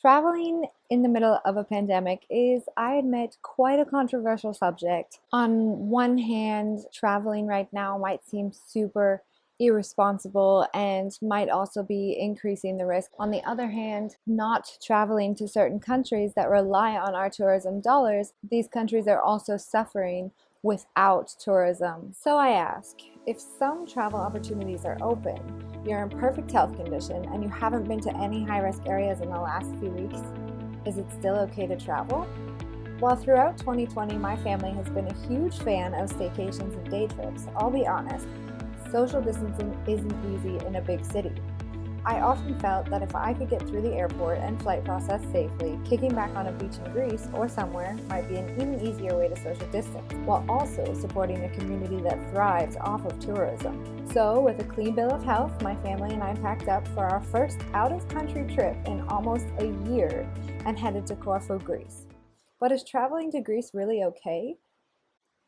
Traveling in the middle of a pandemic is, I admit, quite a controversial subject. On one hand, traveling right now might seem super irresponsible and might also be increasing the risk. On the other hand, not traveling to certain countries that rely on our tourism dollars, these countries are also suffering without tourism. So I ask, if some travel opportunities are open, you're in perfect health condition, and you haven't been to any high-risk areas in the last few weeks, is it still okay to travel? While throughout 2020 my family has been a huge fan of staycations and day trips, I'll be honest, social distancing isn't easy in a big city. I often felt that if I could get through the airport and flight process safely, kicking back on a beach in Greece or somewhere might be an even easier way to social distance, while also supporting a community that thrives off of tourism. So, with a clean bill of health, my family and I packed up for our first out-of-country trip in almost a year and headed to Corfu, Greece. But is traveling to Greece really okay?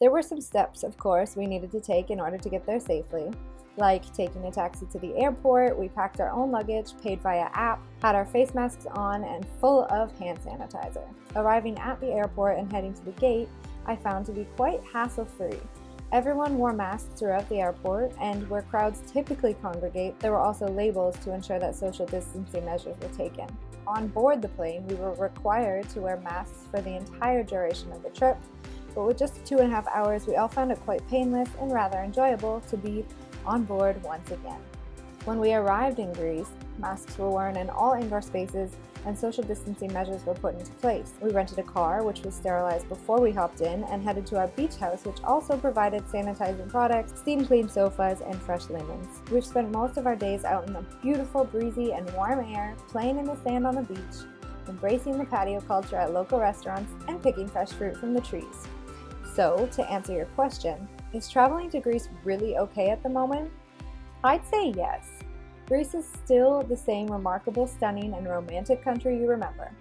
There were some steps, of course, we needed to take in order to get there safely, like taking a taxi to the airport. We packed our own luggage, paid via app, had our face masks on, and full of hand sanitizer. Arriving at the airport and heading to the gate, I found to be quite hassle-free. Everyone wore masks throughout the airport, and where crowds typically congregate, there were also labels to ensure that social distancing measures were taken. On board the plane, we were required to wear masks for the entire duration of the trip, but with just 2.5 hours, we all found it quite painless and rather enjoyable to be on board once again. When we arrived in Greece, masks were worn in all indoor spaces and social distancing measures were put into place. We rented a car, which was sterilized before we hopped in, and headed to our beach house, which also provided sanitizing products, steam clean sofas, and fresh linens. We've spent most of our days out in the beautiful, breezy, and warm air, playing in the sand on the beach, embracing the patio culture at local restaurants, and picking fresh fruit from the trees. So, to answer your question, is traveling to Greece really okay at the moment? I'd say yes. Greece is still the same remarkable, stunning, and romantic country you remember.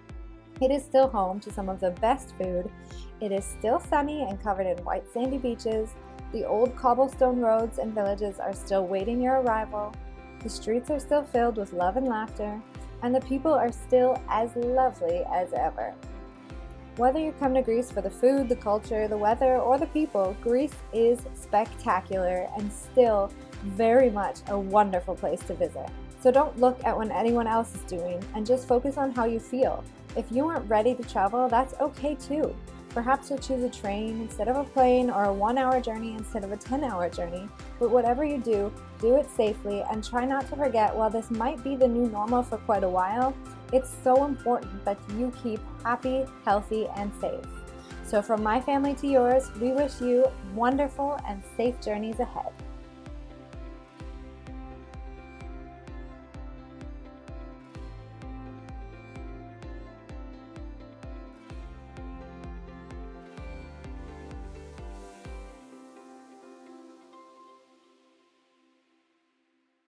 It is still home to some of the best food. It is still sunny and covered in white sandy beaches. The old cobblestone roads and villages are still waiting your arrival. The streets are still filled with love and laughter, and the people are still as lovely as ever. Whether you come to Greece for the food, the culture, the weather, or the people, Greece is spectacular and still very much a wonderful place to visit. So don't look at what anyone else is doing and just focus on how you feel. If you aren't ready to travel, that's okay too. Perhaps you'll choose a train instead of a plane, or a 1-hour journey instead of a 10-hour journey. But whatever you do it safely, and try not to forget, while this might be the new normal for quite a while, it's so important that you keep happy, healthy, and safe. So from my family to yours, we wish you wonderful and safe journeys ahead.